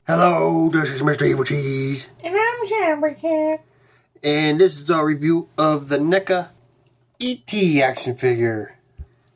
Hello, this is Mr. Evilcheese. And I'm Shambercat. And this is our review of the NECA E.T. action figure.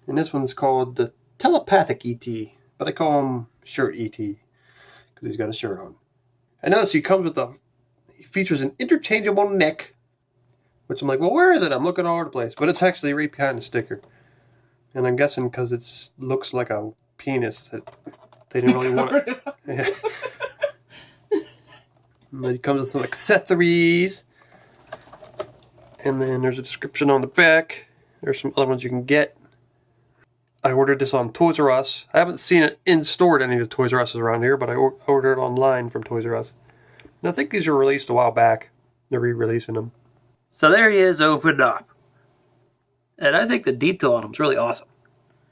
And this one's called the Telepathic E.T. But I call him Shirt E.T. because he's got a shirt on. I notice he features an interchangeable neck. Which I'm like, well, where is it? I'm looking all over the place. But it's actually right behind the sticker. And I'm guessing because it looks like a penis that they didn't really want it. Yeah. And then it comes with some accessories. And then there's a description on the back. There's some other ones you can get. I ordered this on Toys R Us. I haven't seen it in store at any of the Toys R Us around here, but I ordered it online from Toys R Us. And I think these were released a while back. They're re-releasing them. So there he is, opened up. And I think the detail on him is really awesome.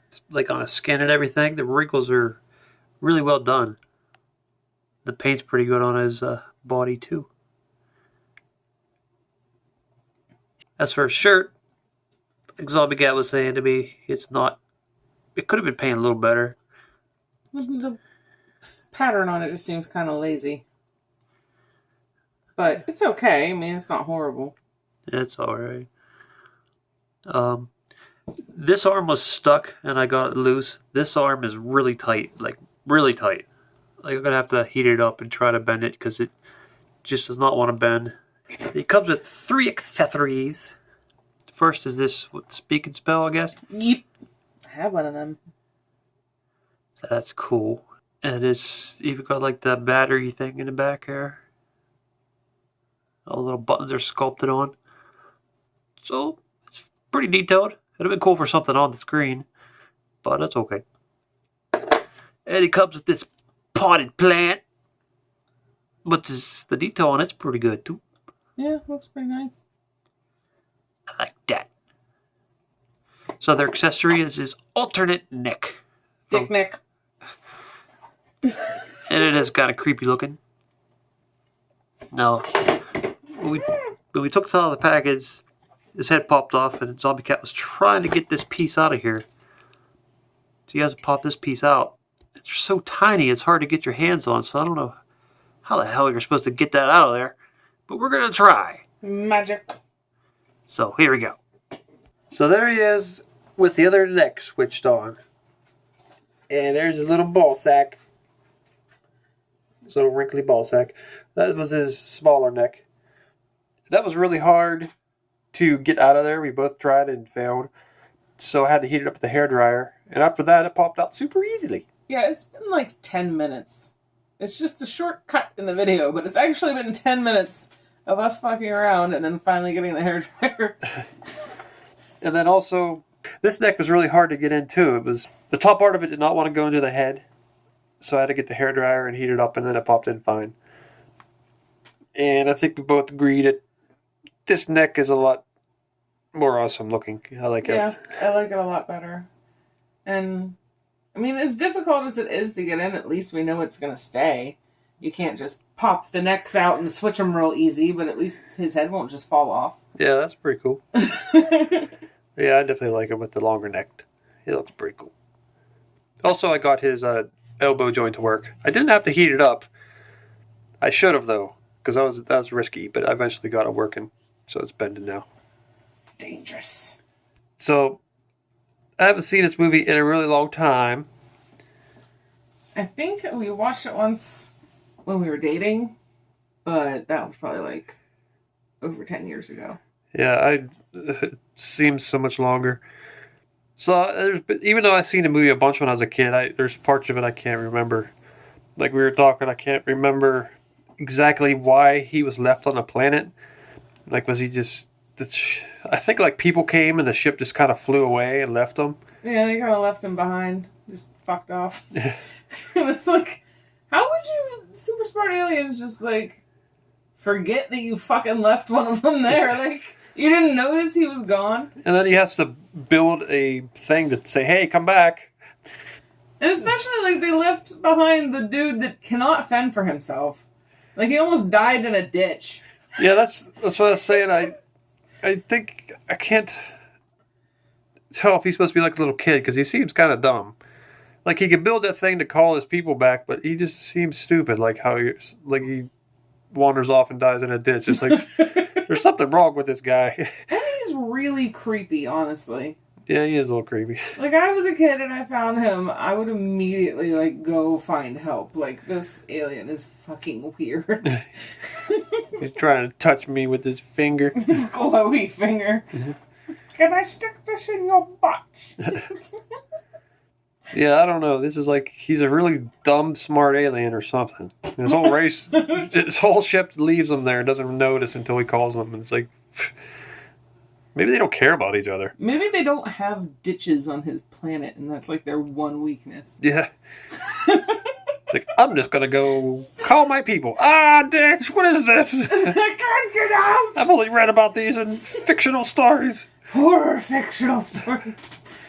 It's like on a skin and everything. The wrinkles are really well done. The paint's pretty good on his body too. As for his shirt, like Zombie Cat was saying to me, it's not. It could have been painted a little better. The pattern on it just seems kind of lazy. But it's okay. I mean, it's not horrible. It's alright. This arm was stuck and I got it loose. This arm is really tight. Like, really tight. Like, I'm going to have to heat it up and try to bend it because it just does not want to bend. It comes with 3 accessories. First is this speak and spell, I guess. Yep. I have one of them. That's cool. And it's even got like the battery thing in the back here. All the little buttons are sculpted on. So, it's pretty detailed. It'd have been cool for something on the screen. But that's okay. And it comes with this potted plant. But the detail on it's pretty good too. Yeah, looks pretty nice. I like that. So their accessory is his alternate neck. Dick neck. And it is kind of creepy looking. Now, when we took this out of the package, his head popped off and Zombie Cat was trying to get this piece out of here. So you have to pop this piece out. It's so tiny, it's hard to get your hands on, so I don't know how the hell you're supposed to get that out of there. But we're going to try. Magic. So here we go. So there he is with the other neck switched on. And there's his little ball sack. His little wrinkly ball sack. That was his smaller neck. That was really hard to get out of there. We both tried and failed. So I had to heat it up with the hairdryer. And after that, it popped out super easily. Yeah, it's been like 10 minutes. It's just a short cut in the video, but it's actually been 10 minutes of us fucking around and then finally getting the hairdryer. And then also, this neck was really hard to get into. It was the top part of it did not want to go into the head. So I had to get the hairdryer and heat it up, and then it popped in fine. And I think we both agreed that this neck is a lot more awesome looking. I like it. Yeah, I like it a lot better. And, I mean, as difficult as it is to get in, at least we know it's going to stay. You can't just pop the necks out and switch them real easy, but at least his head won't just fall off. Yeah, that's pretty cool. Yeah, I definitely like him with the longer neck. He looks pretty cool. Also, I got his elbow joint to work. I didn't have to heat it up. I should have, though, because that was risky, but I eventually got it working, so it's bending now. Dangerous. So, I haven't seen this movie in a really long time. I think we watched it once when we were dating, but that was probably like over 10 years ago. Yeah, it seems so much longer. So, even though I've seen the movie a bunch when I was a kid, there's parts of it I can't remember. Like we were talking, I can't remember exactly why he was left on the planet. Like, was he just... I think, like, people came and the ship just kind of flew away and left him. Yeah, they kind of left him behind. Just fucked off. And it's like, how would you, super smart aliens, just, like, forget that you fucking left one of them there? Like, you didn't notice he was gone? And then he has to build a thing to say, hey, come back. And especially, like, they left behind the dude that cannot fend for himself. Like, he almost died in a ditch. Yeah, that's what I was saying. I think I can't tell if he's supposed to be like a little kid because he seems kind of dumb. Like, he could build that thing to call his people back, but he just seems stupid. Like, he wanders off and dies in a ditch. It's like, there's something wrong with this guy. And he's really creepy, honestly. Yeah, he is a little creepy. Like, I was a kid and I found him, I would immediately, like, go find help. Like, this alien is fucking weird. He's trying to touch me with his finger. Glowy finger. Can I stick this in your butt? Yeah, I don't know. This is like, he's a really dumb, smart alien or something. His whole race, his whole ship leaves him there and doesn't notice until he calls them. And it's like, maybe they don't care about each other. Maybe they don't have ditches on his planet, and that's like their one weakness. Yeah. It's like, I'm just going to go call my people. Ah, ditch, what is this? I can't get out! I've only read about these in fictional stories. Horror fictional stories.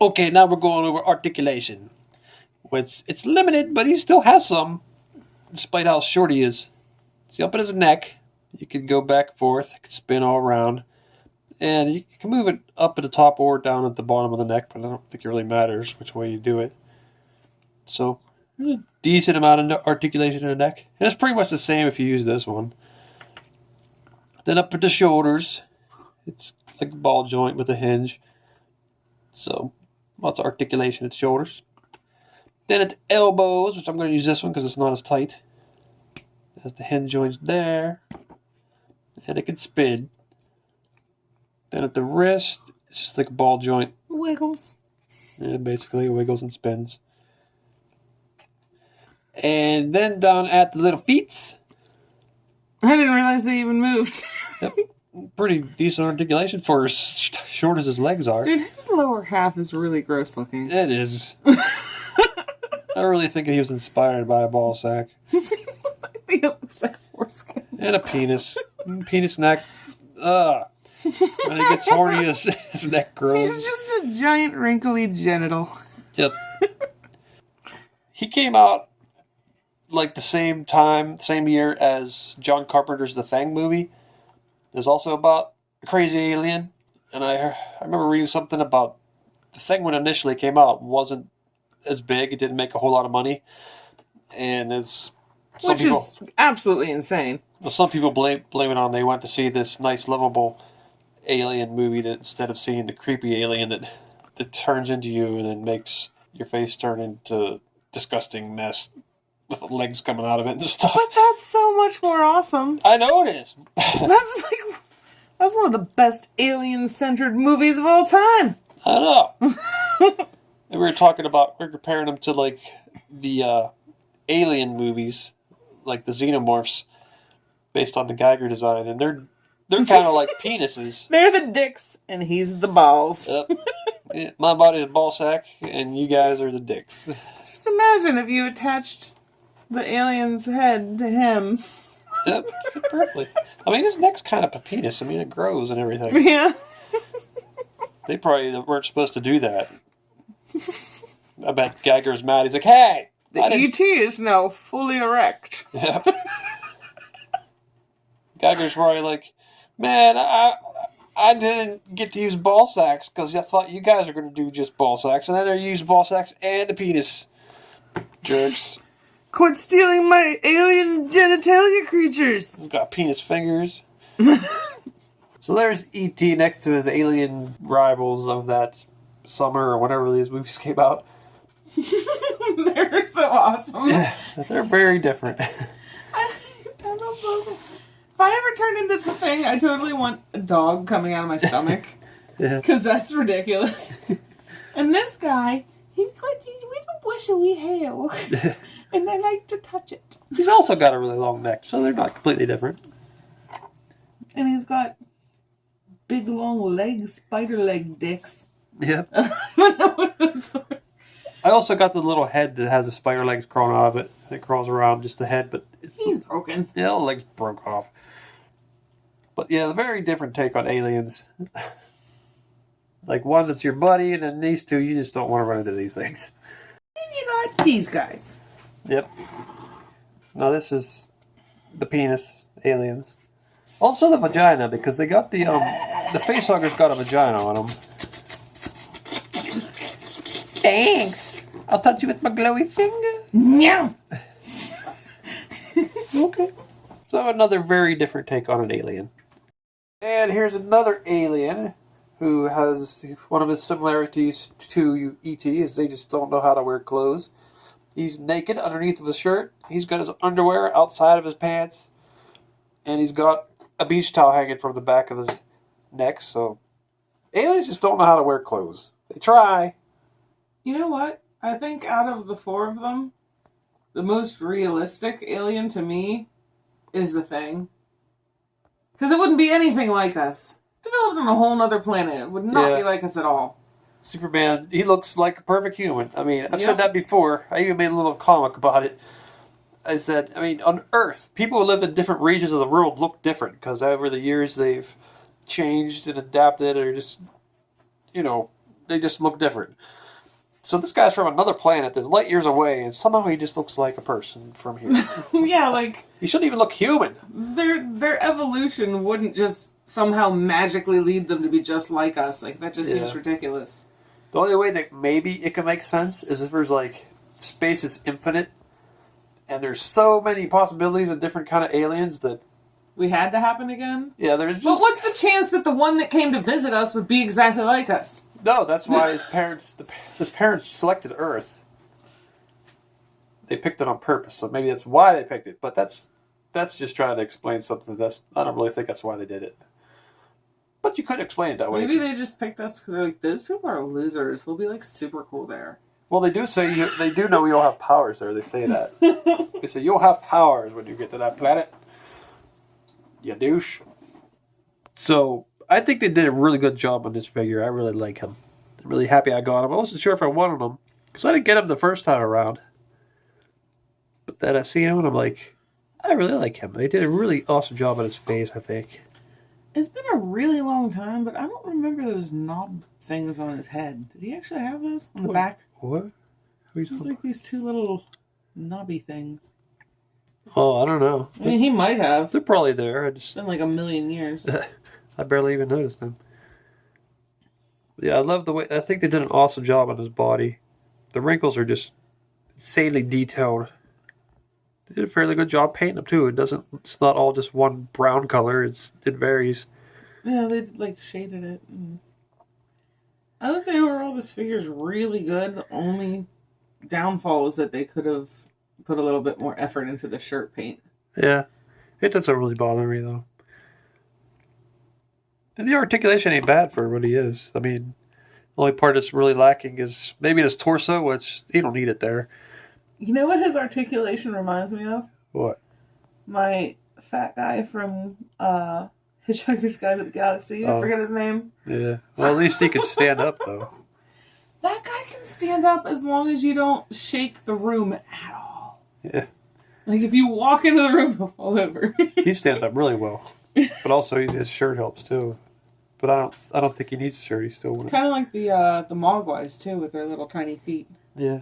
Okay, now we're going over articulation. It's limited, but he still has some, despite how short he is. See, up in his neck, you can go back and forth, it can spin all around, and you can move it up at the top or down at the bottom of the neck, but I don't think it really matters which way you do it. So, there's a decent amount of articulation in the neck, and it's pretty much the same if you use this one. Then up at the shoulders, it's like a ball joint with a hinge. So, lots of articulation at the shoulders. Then at the elbows, which I'm going to use this one because it's not as tight. There's the hinge joints there. And it can spin. Then at the wrist, it's just like a ball joint. Wiggles. Yeah, basically it wiggles and spins. And then down at the little feet. I didn't realize they even moved. Yep. Pretty decent articulation for as short as his legs are. Dude, his lower half is really gross looking. It is. I really think he was inspired by a ball sack. I think it looks like a foreskin. And a penis. Penis neck. When he gets horny, his neck grows. He's just a giant wrinkly genital. Yep. He came out like the same time, same year as John Carpenter's The Thing movie. There's also about a crazy alien. And I remember reading something about The Thing when it initially came out wasn't as big. It didn't make a whole lot of money. And is absolutely insane. Well, some people blame it on they went to see this nice, lovable alien movie instead of seeing the creepy alien that turns into you and then makes your face turn into disgusting mess with legs coming out of it and stuff. But that's so much more awesome. I know it is. That's one of the best alien-centered movies of all time. I know. And we're comparing them to like the alien movies, like the xenomorphs, based on the Geiger design, and they're kind of like penises. They're the dicks, and he's the balls. Yep. Yeah, my body's a ball sack, and you guys are the dicks. Just imagine if you attached the alien's head to him. Yep, perfectly. I mean, his neck's kind of a penis. I mean, it grows and everything. Yeah. They probably weren't supposed to do that. I bet Geiger's mad. He's like, hey! The E.T. is now fully erect. Yep. Geiger's probably like, man, I didn't get to use ball sacks because I thought you guys were going to do just ball sacks. And then they use ball sacks and the penis. Jerks. Quit stealing my alien genitalia creatures. He's got penis fingers. So there's E.T. next to his alien rivals of that summer or whenever these movies came out. They're so awesome. Yeah, they're very different. I don't know. If I ever turn into the Thing, I totally want a dog coming out of my stomach. Yeah. Because that's ridiculous. And this guy, he's got these little bristly hair. And I like to touch it. He's also got a really long neck, so they're not completely different. And he's got big long legs, spider leg dicks. Yeah. I don't know what those are. I also got the little head that has the spider legs crawling out of it. It crawls around just the head, but he's broken. Yeah, the legs broke off. But yeah, a very different take on aliens. Like one that's your buddy, and then these two, you just don't want to run into these things. And you got these guys. Yep. Now this is the penis aliens. Also the vagina, because they got the facehuggers got a vagina on them. Thanks. I'll touch you with my glowy finger. No. Okay. So another very different take on an alien. And here's another alien who has one of his similarities to E.T. is they just don't know how to wear clothes. He's naked underneath of his shirt. He's got his underwear outside of his pants. And he's got a beach towel hanging from the back of his neck. So aliens just don't know how to wear clothes. They try. You know what? I think out of the four of them, the most realistic alien to me is the Thing. Because it wouldn't be anything like us. Developed on a whole nother planet. It would not be like us at all. Superman, he looks like a perfect human. I mean, I've said that before. I even made a little comic about it. I said, I mean, on Earth, people who live in different regions of the world look different because over the years they've changed and adapted or just, you know, they just look different. So this guy's from another planet that's light years away, and somehow he just looks like a person from here. Yeah, like... He shouldn't even look human. Their evolution wouldn't just somehow magically lead them to be just like us. Like, that just seems ridiculous. The only way that maybe it can make sense is if there's, like, space is infinite, and there's so many possibilities of different kind of aliens that... We had to happen again? Yeah, there's just... But what's the chance that the one that came to visit us would be exactly like us? No, that's why his parents selected Earth. They picked it on purpose, so maybe that's why they picked it. But that's just trying to explain something. I don't really think that's why they did it. But you could explain it that way. Maybe they just picked us because they're like, those people are losers. We'll be like super cool there. Well, they do say they do know you'll have powers there. They say that. They say you'll have powers when you get to that planet. You douche. So I think they did a really good job on this figure. I really like him. I'm really happy I got him. I wasn't sure if I wanted him because I didn't get him the first time around. But then I seen him and I'm like, I really like him. They did a really awesome job on his face, I think. It's been a really long time, but I don't remember those knob things on his head. Did he actually have those on the back? What? It's like these two little knobby things. Oh, I don't know. I mean, he might have. They're probably there. It's been like a million years. I barely even noticed them. Yeah, I love the way... I think they did an awesome job on his body. The wrinkles are just insanely detailed. They did a fairly good job painting them, too. It's not all just one brown color. It varies. Yeah, they like shaded it. I would say overall this figure's really good. The only downfall is that they could have put a little bit more effort into the shirt paint. Yeah. It doesn't really bother me, though. And the articulation ain't bad for what he is. I mean, the only part that's really lacking is maybe his torso, which you don't need it there. You know what his articulation reminds me of? What? My fat guy from Hitchhiker's Guide to the Galaxy. I forget his name. Yeah. Well, at least he can stand up, though. That guy can stand up as long as you don't shake the room at all. Yeah. Like, if you walk into the room, he'll fall over. He stands up really well. But also, his shirt helps, too. But I don't think he needs a shirt. He's still kind of like the Mogwais, too, with their little tiny feet. Yeah.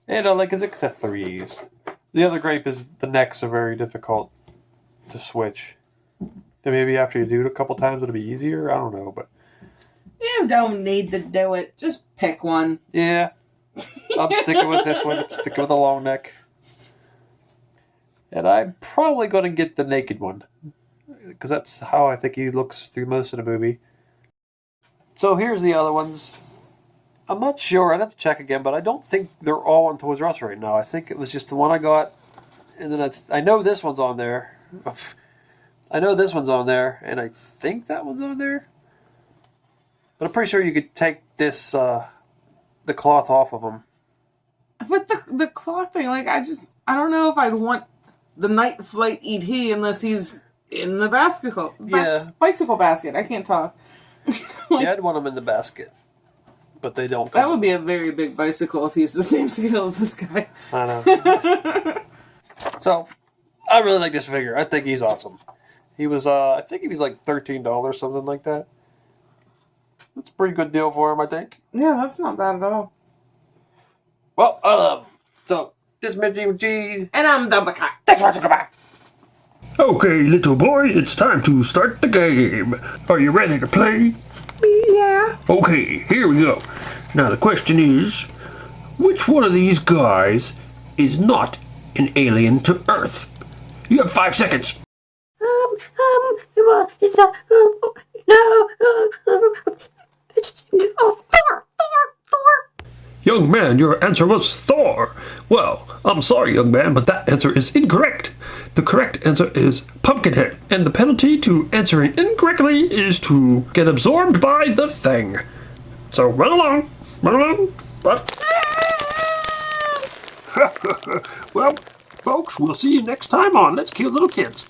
And I like his accessories. The other gripe is the necks are very difficult to switch. And maybe after you do it a couple times, it'll be easier. I don't know, but... You don't need to do it. Just pick one. Yeah. I'm sticking with this one. I'm sticking with the long neck. And I'm probably going to get the naked one. Because that's how I think he looks through most of the movie. So here's the other ones. I'm not sure. I'd have to check again, but I don't think they're all on Toys R Us right now. I think it was just the one I got. And then I know this one's on there. I know this one's on there, and I think that one's on there. But I'm pretty sure you could take this, the cloth off of them. With the cloth thing, like, I don't know if I'd want the Night Flight E.T. unless he's in the bicycle basket. I can't talk. Yeah, I'd want him in the basket. But they don't. That would be a very big bicycle if he's the same scale as this guy. I know. So, I really like this figure. I think he's awesome. He was, I think he was like $13, something like that. That's a pretty good deal for him, I think. Yeah, that's not bad at all. Well, I love him. So, this is Evilcheese. And I'm Dumblecock. Thanks for watching. Goodbye. Okay, little boy, it's time to start the game. Are you ready to play? Yeah. Okay, here we go. Now the question is, which one of these guys is not an alien to Earth? You have 5 seconds. Well, it's a, no, it's, oh, Thor. Young man, your answer was Thor. Well, I'm sorry, young man, but that answer is incorrect. The correct answer is Pumpkinhead, and the penalty to answering incorrectly is to get absorbed by the thing. So run along. But well, folks, we'll see you next time on Let's Kill Little Kids.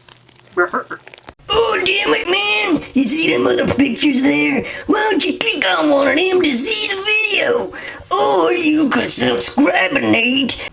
Oh, damn it, man. You see them other pictures there? Why don't you click on one of them to see the video? Or you can subscribe and eat.